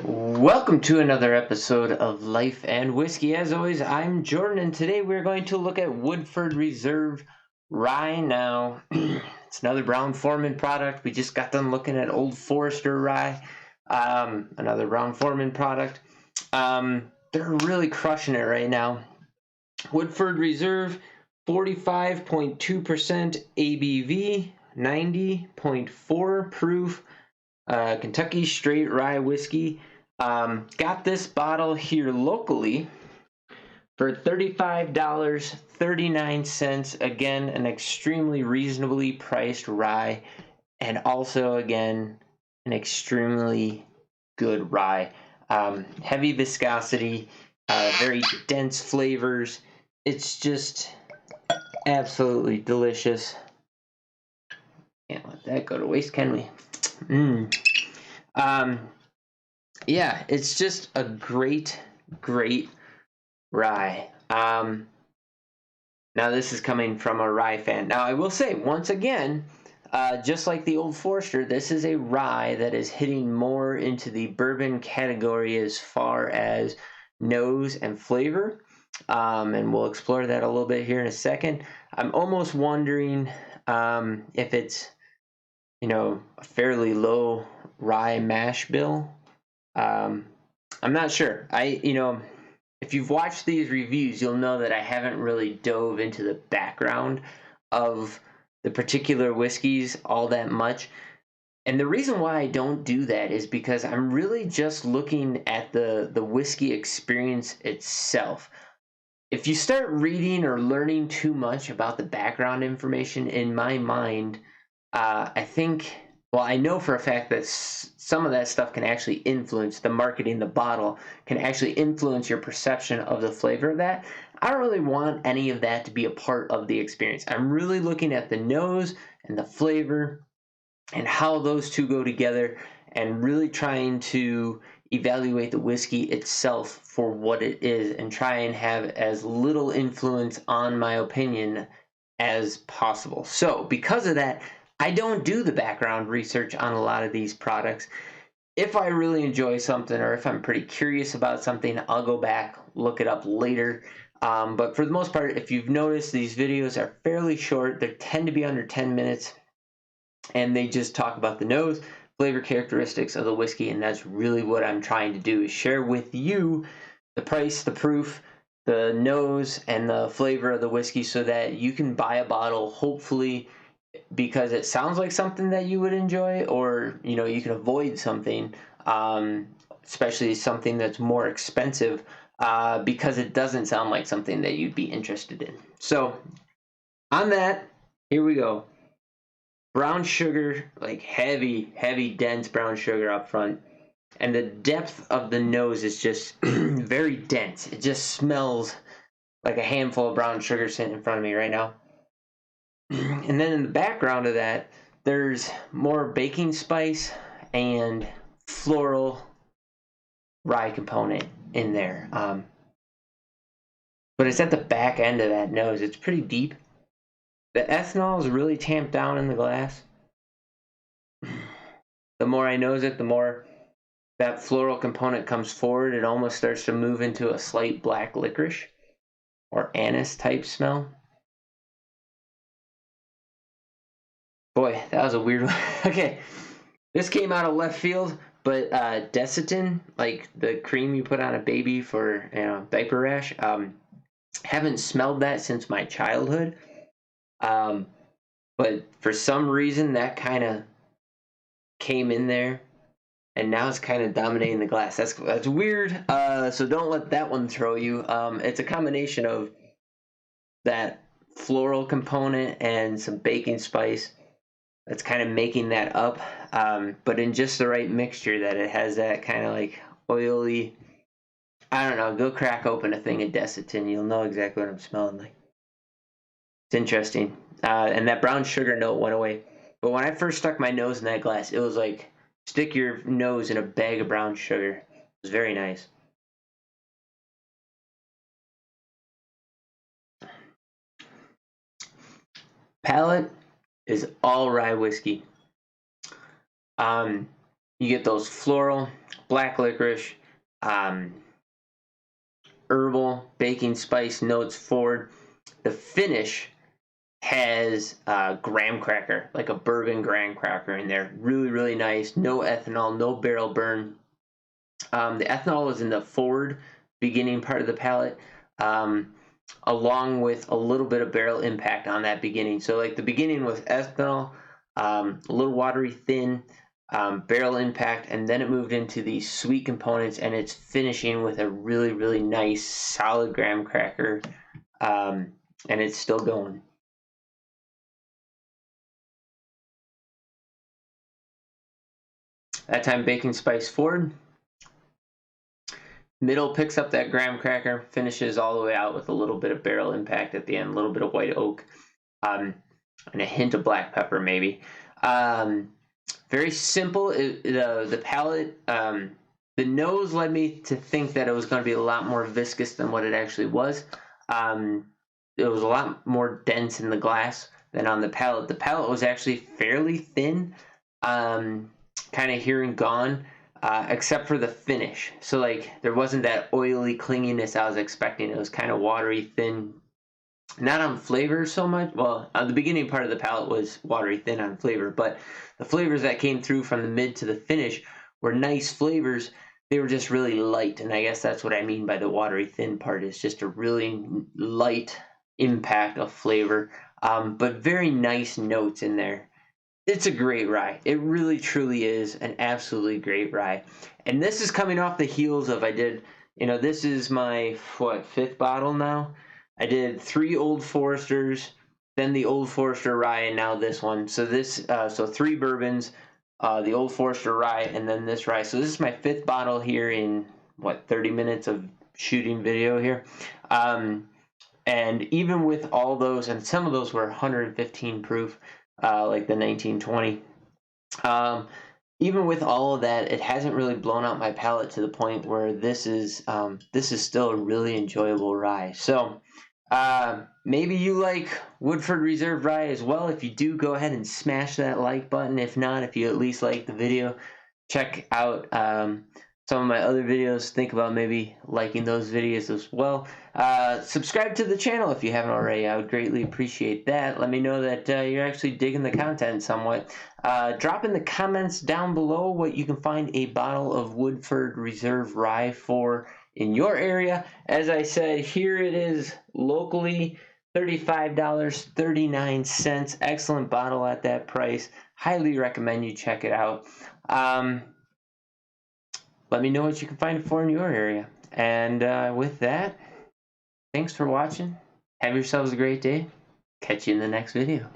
Welcome to another episode of Life and Whiskey. As always, I'm Jordan, and today we're going to look at Woodford Reserve Rye. Now, it's another Brown-Forman product. We just got done looking at Old Forester Rye, another Brown-Forman product. They're really crushing it right now. Woodford Reserve, 45.2% ABV, 90.4 proof. Kentucky Straight Rye Whiskey. Got this bottle here locally for $35.39. Again, an extremely reasonably priced rye, and also, again, an extremely good rye. Heavy viscosity, very dense flavors. It's just absolutely delicious. Can't let that go to waste, can we? Yeah, it's just a great rye. Now this is coming from a rye fan. Now I will say, once again, just like the Old Forester, this is a rye that is hitting more into the bourbon category as far as nose and flavor. And we'll explore that a little bit here in a second. I'm almost wondering if it's, a fairly low rye mash bill. I'm not sure. If you've watched these reviews, you'll know that I haven't really dove into the background of the particular whiskeys all that much. And the reason why I don't do that is because I'm really just looking at the whiskey experience itself. If you start reading or learning too much about the background information, in my mind, I know for a fact that some of that stuff can actually influence the marketing, the bottle can actually influence your perception of the flavor of that. I don't really want any of that to be a part of the experience. I'm really looking at the nose and the flavor and how those two go together, and really trying to evaluate the whiskey itself for what it is and try and have as little influence on my opinion as possible. So because of that, I don't do the background research on a lot of these products. If I really enjoy something, or if I'm pretty curious about something, I'll go back, look it up later. But for the most part, if you've noticed, these videos are fairly short. They tend to be under 10 minutes, and they just talk about the nose, flavor characteristics of the whiskey, and that's really what I'm trying to do, is share with you the price, the proof, the nose, and the flavor of the whiskey, so that you can buy a bottle, hopefully, because it sounds like something that you would enjoy, or you can avoid something, especially something that's more expensive, because it doesn't sound like something that you'd be interested in. So on that, here we go. Brown sugar, like heavy dense brown sugar up front, and the depth of the nose is just very dense. It just smells like a handful of brown sugar sitting in front of me right now. And then in the background of that, there's more baking spice and floral rye component in there. But it's at the back end of that nose. It's pretty deep. The ethanol is really tamped down in the glass. The more I nose it, the more that floral component comes forward. It almost starts to move into a slight black licorice or anise type smell. Boy, that was a weird one. Okay, this came out of left field, but Desitin, like the cream you put on a baby for diaper rash, haven't smelled that since my childhood. But for some reason, that kind of came in there, and now it's kind of dominating the glass. That's weird. So don't let that one throw you. It's a combination of that floral component and some baking spice that's kind of making that up, but in just the right mixture, that it has that kind of like oily, I don't know, go crack open a thing of Desitin, you'll know exactly what I'm smelling like. It's interesting. And that brown sugar note went away. But when I first stuck my nose in that glass, it was like stick your nose in a bag of brown sugar. It was very nice. Palate is all rye whiskey. You get those floral, black licorice, herbal, baking spice notes forward. The finish has graham cracker, like a bourbon graham cracker in there. Really, really nice. No ethanol, no barrel burn. The ethanol was in the forward beginning part of the palate, along with a little bit of barrel impact on that beginning. So like the beginning was ethanol, a little watery thin, barrel impact, and then it moved into these sweet components, and it's finishing with a really, really nice solid graham cracker, and it's still going. That time baking spice forward. Middle picks up that graham cracker, finishes all the way out with a little bit of barrel impact at the end, a little bit of white oak, and a hint of black pepper maybe. Very simple. The palate, the nose led me to think that it was going to be a lot more viscous than what it actually was. It was a lot more dense in the glass than on the palate. The palate was actually fairly thin, kind of here and gone. Except for the finish. So like there wasn't that oily clinginess I was expecting. It was kind of watery, thin, not on flavor so much. Well, the beginning part of the palate was watery, thin on flavor, but the flavors that came through from the mid to the finish were nice flavors. They were just really light, and I guess that's what I mean by the watery, thin part. Is just a really light impact of flavor, but very nice notes in there. It's a great rye. It really, truly is an absolutely great rye. And this is coming off the heels of this is my, fifth bottle now? I did 3 Old Foresters, then the Old Forester rye, and now this one. So so 3 bourbons, the Old Forester rye, and then this rye. So this is my 5th bottle here in, 30 minutes of shooting video here. And even with all those, and some of those were 115 proof, like the 1920. Even with all of that, it hasn't really blown out my palate to the point where this is still a really enjoyable rye. So maybe you like Woodford Reserve Rye as well. If you do, go ahead and smash that like button. If not, if you at least like the video, check out some of my other videos. Think about maybe liking those videos as well. Subscribe to the channel if you haven't already. I would greatly appreciate that. Let me know that you're actually digging the content somewhat. Drop in the comments down below what you can find a bottle of Woodford Reserve Rye for in your area. As I said, here it is locally, $35.39. Excellent bottle at that price. Highly recommend you check it out. Let me know what you can find it for in your area. And with that, thanks for watching. Have yourselves a great day. Catch you in the next video.